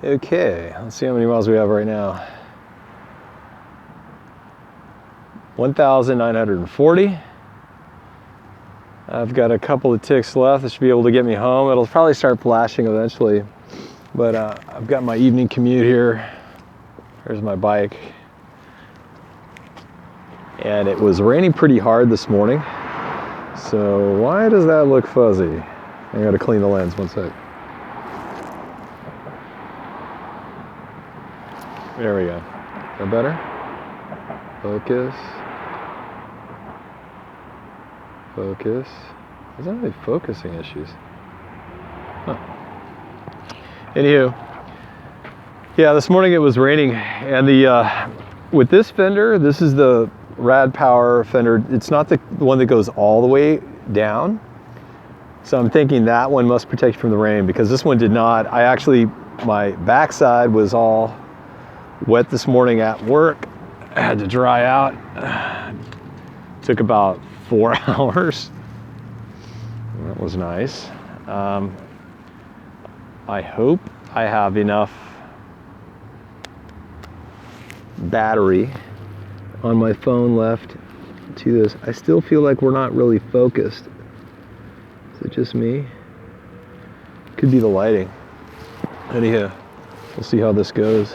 Okay, let's see how many miles we have right now. 1,940. I've got a couple of ticks left that should be able to get me home. It'll probably start flashing eventually, but I've got my evening commute here. There's my bike. And it was raining pretty hard this morning. So why does that look fuzzy? I gotta clean the lens, one sec. There we go. Is that better? Focus. Focus. There's not really focusing issues. Huh. Anywho, yeah, this morning it was raining, and the with this fender, this is the Rad Power fender. It's not the one that goes all the way down. So I'm thinking that one must protect you from the rain, because this one did not. My backside was all wet this morning at work. I had to dry out. Took about 4 hours. That was nice. I hope I have enough battery on my phone left to this. I still feel like we're not really focused. Is it just me? Could be the lighting. Anyhow, we'll see how this goes.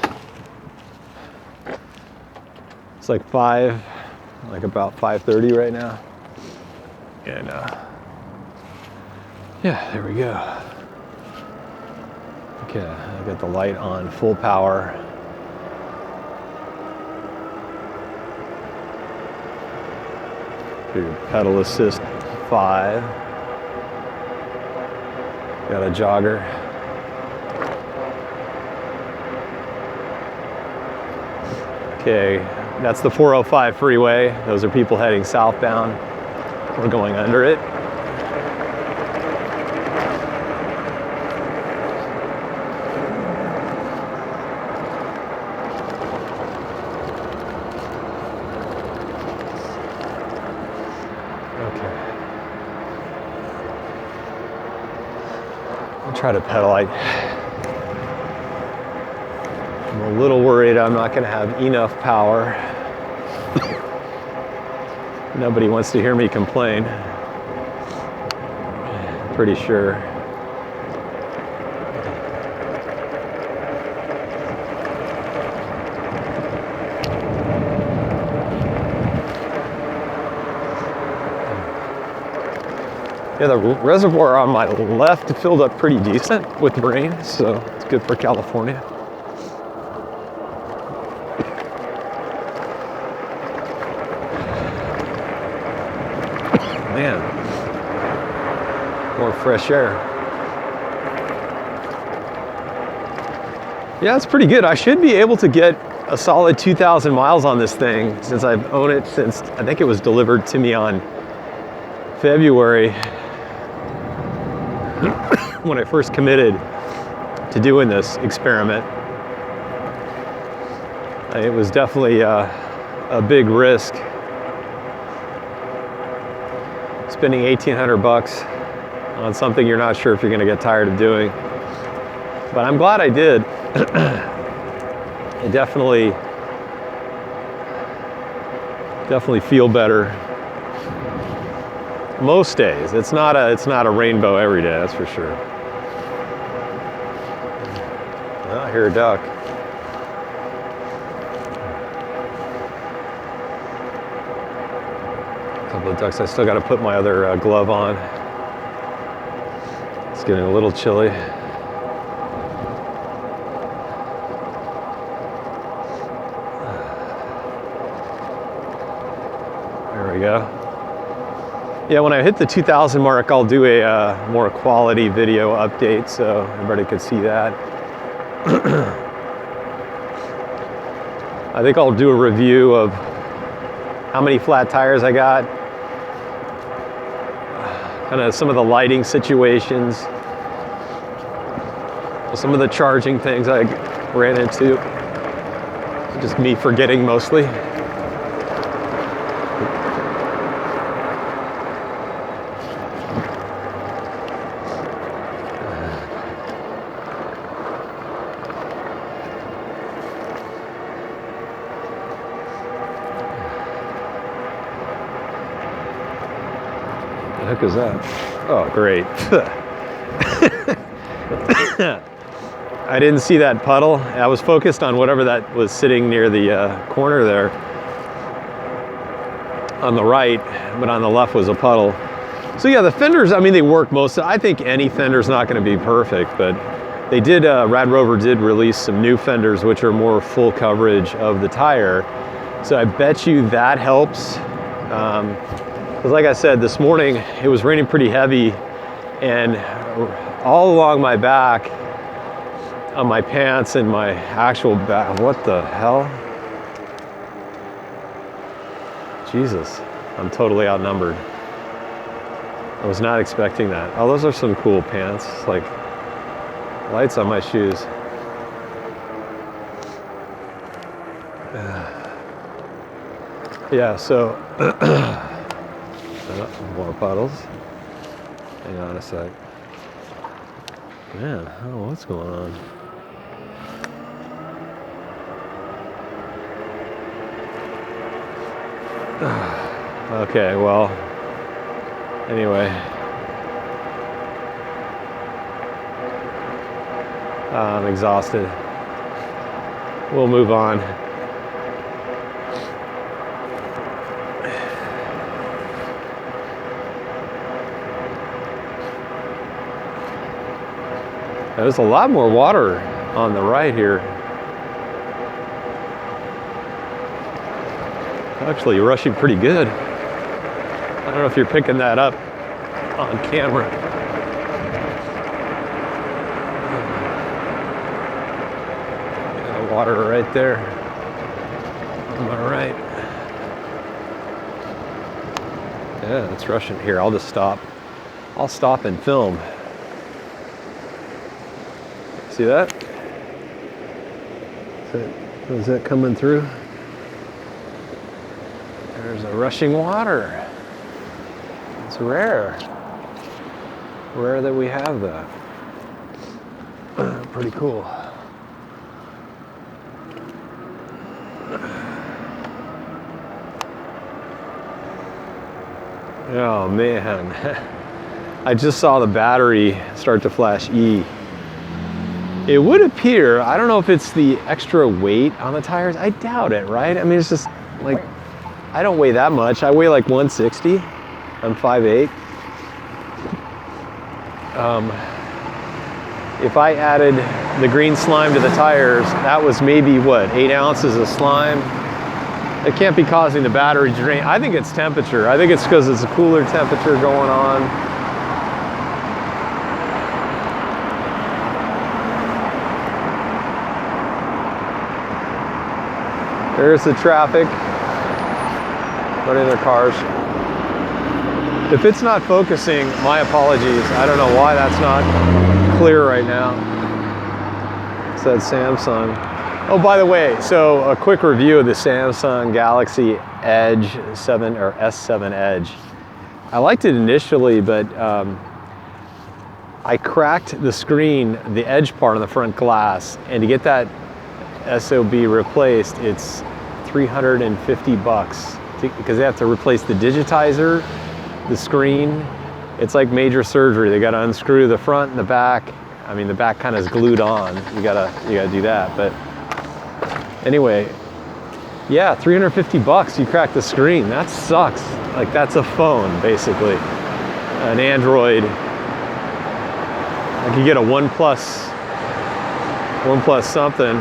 It's like about 5:30 right now. And yeah, there we go. Okay, I got the light on full power. Pedal assist 5. Got a jogger. Okay, that's the 405 freeway. Those are people heading southbound. We're going under it. Try to pedal. I'm a little worried I'm not going to have enough power. Nobody wants to hear me complain. Pretty sure. Yeah, the reservoir on my left filled up pretty decent with rain, so it's good for California. Man, more fresh air. Yeah, it's pretty good. I should be able to get a solid 2,000 miles on this thing, since I've owned it since, I think it was delivered to me on February. When I first committed to doing this experiment. It was definitely a big risk. Spending $1,800 on something you're not sure if you're going to get tired of doing. But I'm glad I did. I definitely feel better most days. It's not a rainbow every day, that's for sure. Oh, I hear a duck. A couple of ducks. I still got to put my other glove on. It's getting a little chilly. There we go. Yeah, when I hit the 2,000 mark, I'll do a more quality video update so everybody could see that. I think I'll do a review of how many flat tires I got, kind of some of the lighting situations, some of the charging things I ran into, just me forgetting mostly. heck is that? Oh, great. I didn't see that puddle. I was focused on whatever that was sitting near the corner there on the right, but on the left was a puddle. So yeah, the fenders, I mean, they work I think any fender's not going to be perfect, but they did, Rad Rover did release some new fenders which are more full coverage of the tire. So I bet you that helps. Because like I said, this morning it was raining pretty heavy, and all along my back, on my pants and my actual back, what the hell? Jesus, I'm totally outnumbered. I was not expecting that. Oh, those are some cool pants, like lights on my shoes. Yeah, so more puddles. Hang on a sec. Man, oh, what's going on? Okay, well, anyway. I'm exhausted. We'll move on. There's a lot more water on the right here. Actually, you're rushing pretty good. I don't know if you're picking that up on camera. Yeah, the water right there on my right. Yeah, it's rushing here. I'll just stop. I'll stop and film. See that? Is that coming through? There's a rushing water. It's rare. Rare that we have that. Pretty cool. Oh man. I just saw the battery start to flash E. It would appear, I don't know if it's the extra weight on the tires. I doubt it, right? I mean, it's just like, I don't weigh that much. I weigh like 160. I'm 5'8". If I added the green slime to the tires, that was maybe what, 8 ounces of slime? It can't be causing the battery to drain. I think it's temperature. I think it's because it's a cooler temperature going on. There's the traffic, running their cars. If it's not focusing, my apologies. I don't know why that's not clear right now. It's that Samsung. Oh, by the way, so a quick review of the Samsung Galaxy Edge 7 or S7 Edge. I liked it initially, but I cracked the screen, the edge part on the front glass, and to get that SOB replaced, it's $350 because they have to replace the digitizer, the screen. It's like major surgery. They got to unscrew the front and the back. I mean, the back kind of is glued on. You gotta do that. But anyway, yeah, $350. You crack the screen. That sucks. Like, that's a phone basically, an Android. I could get a OnePlus something.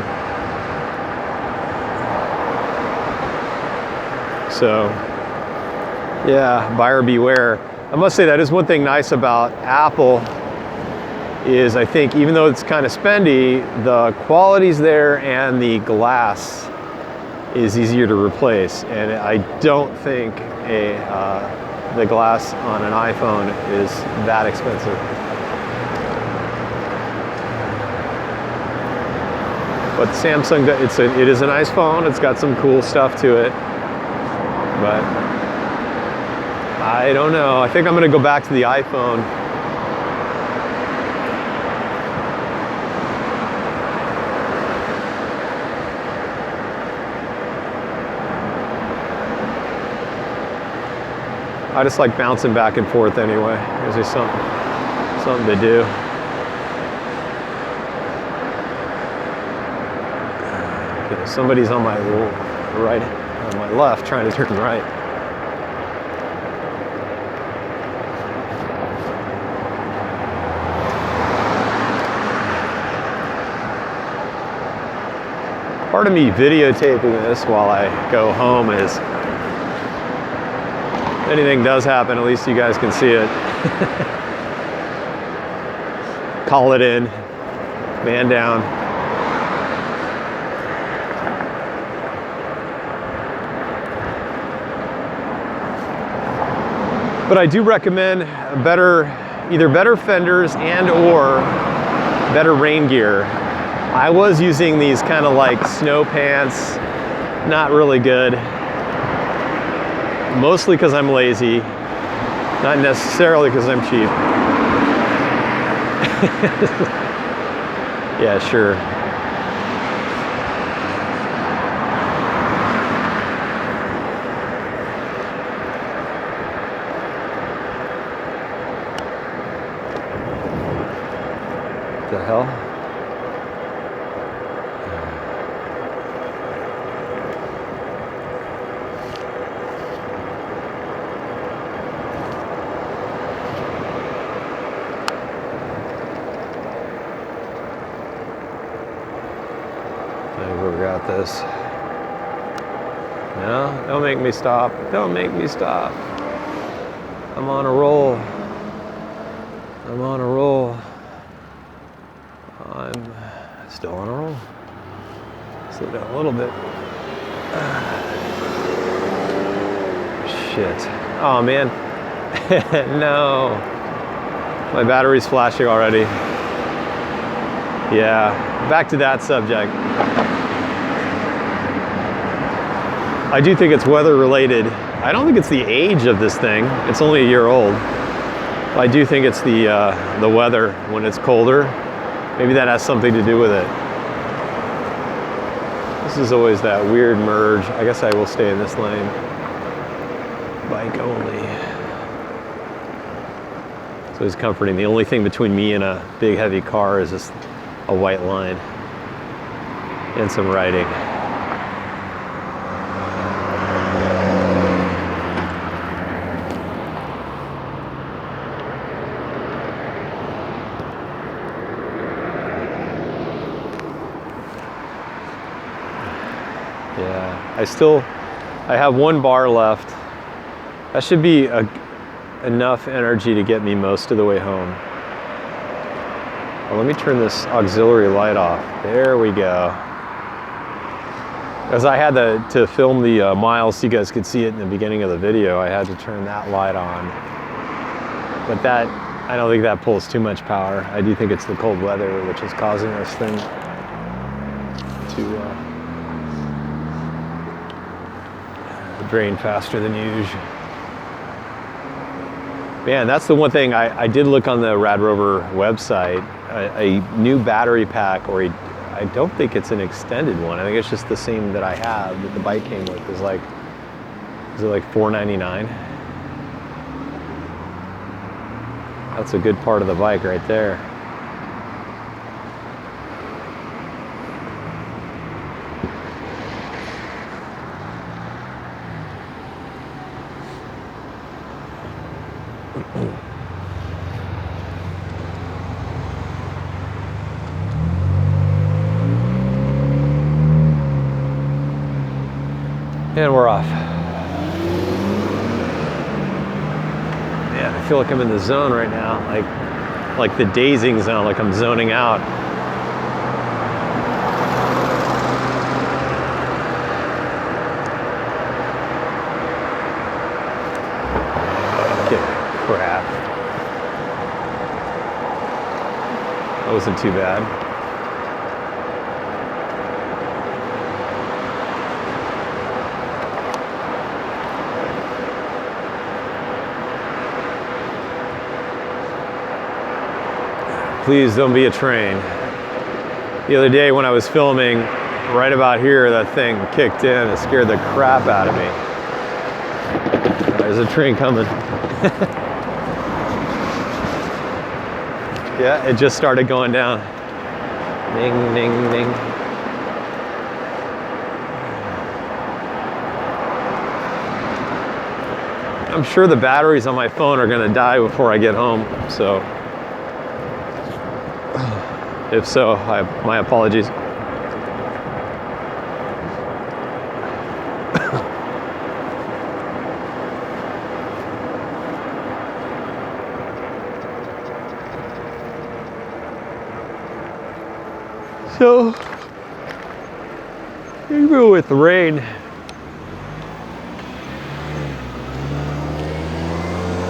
So, yeah, buyer beware. I must say that is one thing nice about Apple is I think even though it's kind of spendy, the quality's there and the glass is easier to replace. And I don't think the glass on an iPhone is that expensive. But Samsung, it is a nice phone. It's got some cool stuff to it. But I don't know. I think I'm going to go back to the iPhone. I just like bouncing back and forth anyway. Gives me something to do. Okay, somebody's on my right, on my left, trying to turn right. Part of me videotaping this while I go home is, if anything does happen, at least you guys can see it. Call it in, man down. But I do recommend either better fenders and or better rain gear. I was using these kind of like snow pants, not really good. Mostly because I'm lazy, not necessarily because I'm cheap. Yeah, sure. What the hell? I got this. No, don't make me stop. Don't make me stop. I'm on a roll. I'm on a roll. I'm still on a roll. Slow down a little bit. Shit. Oh man. No. My battery's flashing already. Yeah. Back to that subject. I do think it's weather related. I don't think it's the age of this thing. It's only a year old. I do think it's the weather when it's colder. Maybe that has something to do with it. This is always that weird merge. I guess I will stay in this lane. Bike only. So it's comforting. The only thing between me and a big heavy car is just a white line and some writing. Yeah, I have one bar left. That should be enough energy to get me most of the way home. Well, let me turn this auxiliary light off. There we go. As I had to film the miles so you guys could see it in the beginning of the video, I had to turn that light on. But that, I don't think that pulls too much power. I do think it's the cold weather which is causing this thing to drain faster than usual. Man, that's the one thing I did look on the Rad Rover website. A new battery pack, or I don't think it's an extended one. I think it's just the same that I have that the bike came with. Is it like $4.99? That's a good part of the bike right there. And we're off. Man, I feel like I'm in the zone right now, like the dazing zone, like I'm zoning out. Okay, crap. That wasn't too bad. Please don't be a train. The other day when I was filming, right about here, that thing kicked in and scared the crap out of me. There's a train coming. Yeah, it just started going down. Ding, ding, ding. I'm sure the batteries on my phone are gonna die before I get home, so if so, my apologies. So, even with the rain,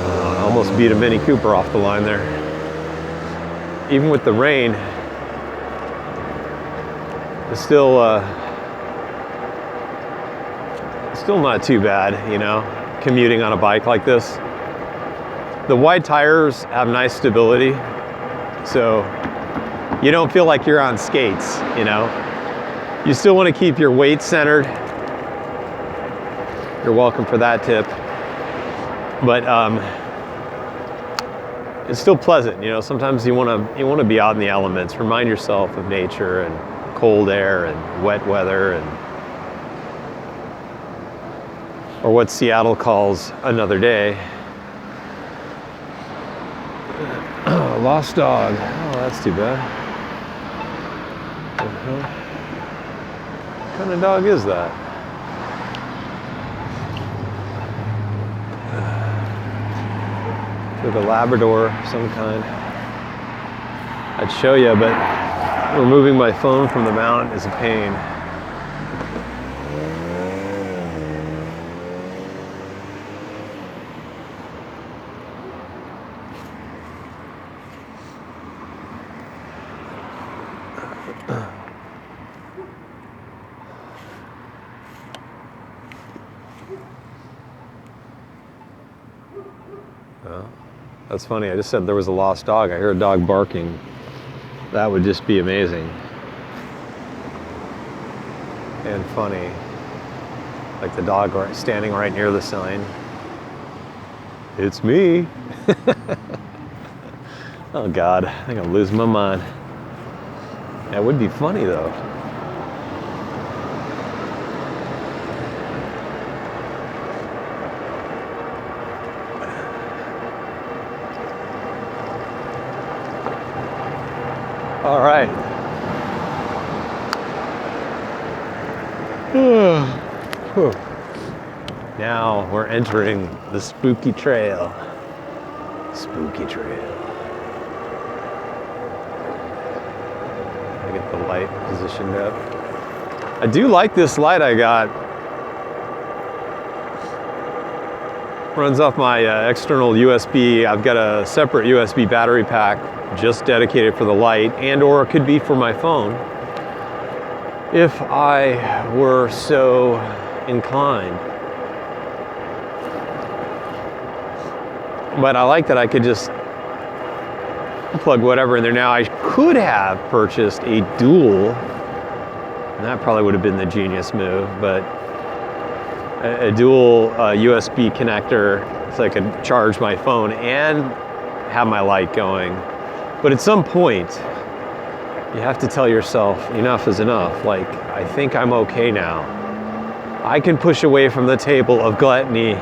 I almost beat a Mini Cooper off the line there. Even with the rain, it's still not too bad, you know, commuting on a bike like this. The wide tires have nice stability, so you don't feel like you're on skates, you know. You still want to keep your weight centered. You're welcome for that tip. But it's still pleasant, you know. Sometimes you want to be out in the elements, remind yourself of nature and cold air and wet weather, and or what Seattle calls another day. Oh, lost dog. Oh, that's too bad. What kind of dog is that? Like a Labrador of some kind. I'd show you, but removing my phone from the mount is a pain. Well, that's funny. I just said there was a lost dog. I hear a dog barking. That would just be amazing. And funny. Like the dog standing right near the sign. It's me. Oh God, I think I'm losing my mind. That would be funny though. All right. Now we're entering the spooky trail. Spooky trail. I get the light positioned up. I do like this light I got. Runs off my external USB. I've got a separate USB battery pack just dedicated for the light, and or it could be for my phone if I were so inclined. But I like that I could just plug whatever in there. Now I could have purchased a dual, and that probably would have been the genius move, but a dual USB connector so I could charge my phone and have my light going. But at some point, you have to tell yourself, enough is enough. Like, I think I'm okay now. I can push away from the table of gluttony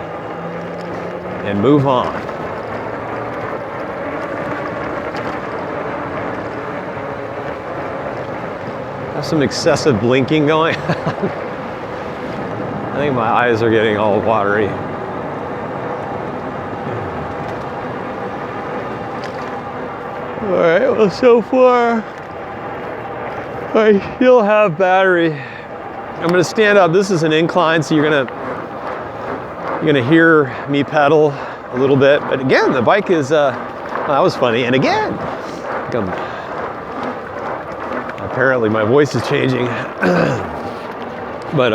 and move on. Have some excessive blinking going on. I think my eyes are getting all watery. All right, well, so far, I still have battery. I'm gonna stand up. This is an incline, so you're gonna hear me pedal a little bit. But again, the bike is, that was funny. And again, apparently my voice is changing. But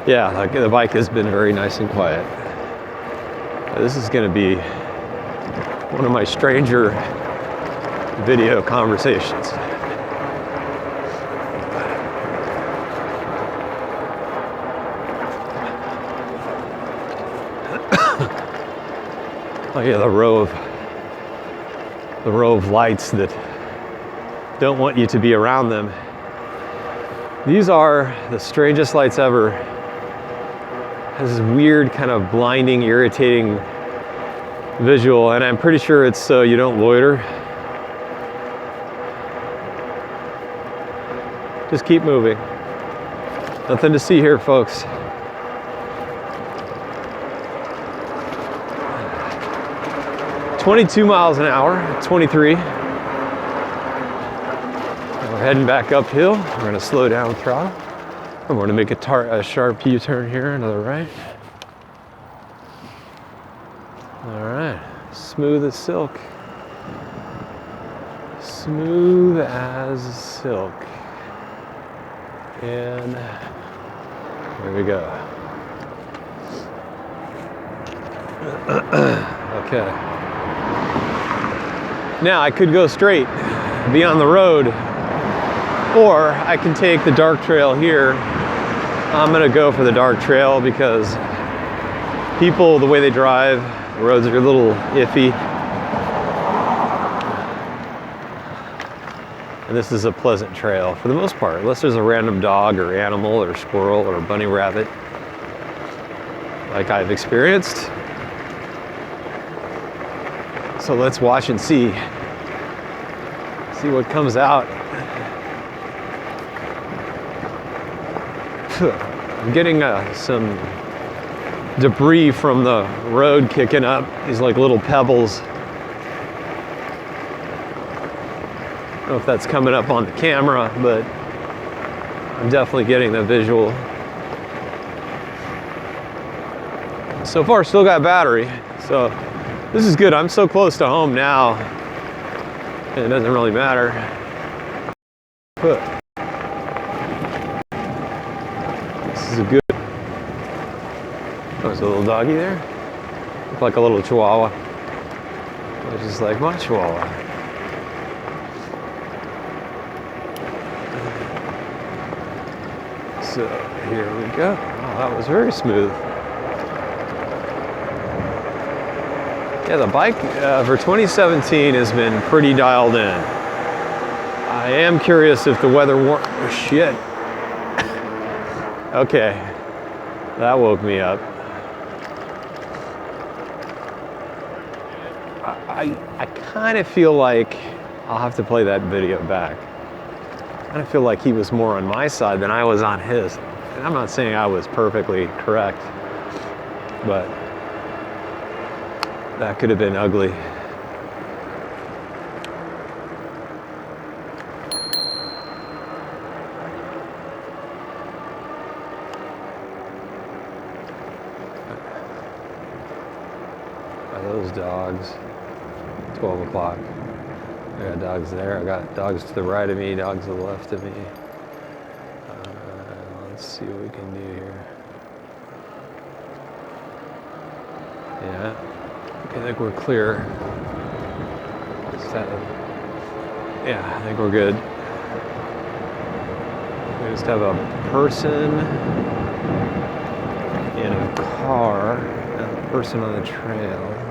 yeah, like the bike has been very nice and quiet. This is gonna be one of my stranger video conversations. Oh yeah, the row of lights that don't want you to be around them. These are the strangest lights ever. Has this weird kind of blinding, irritating visual, and I'm pretty sure it's so you don't loiter. Just keep moving. Nothing to see here, folks. "22 miles an hour, 23. And we're heading back uphill. We're gonna slow down throttle. I'm gonna make a sharp U-turn here, another right. All right, smooth as silk. Smooth as silk. And there we go. Okay. Now I could go straight, be on the road, or I can take the dark trail here. I'm gonna go for the dark trail because people, the way they drive, the roads are a little iffy. And this is a pleasant trail for the most part, unless there's a random dog or animal or squirrel or bunny rabbit, like I've experienced. So let's watch and see what comes out. I'm getting some debris from the road kicking up, these like little pebbles. I don't know if that's coming up on the camera, but I'm definitely getting the visual. So far, still got battery, so this is good. I'm so close to home now, it doesn't really matter. This is a good. Oh, there's a little doggy there. Looked like a little chihuahua. It's just like my chihuahua. So here we go. Oh, that was very smooth. Yeah, the bike for 2017 has been pretty dialed in. I am curious if the weather oh shit. Okay, that woke me up. I kind of feel like I'll have to play that video back. I kind of feel like he was more on my side than I was on his. And I'm not saying I was perfectly correct, but that could have been ugly. Are those dogs? 12 o'clock. I got dogs there. I got dogs to the right of me, dogs to the left of me. Let's see what we can do here. Yeah. I think we're clear. Yeah, I think we're good. We just have a person in a car and a person on the trail.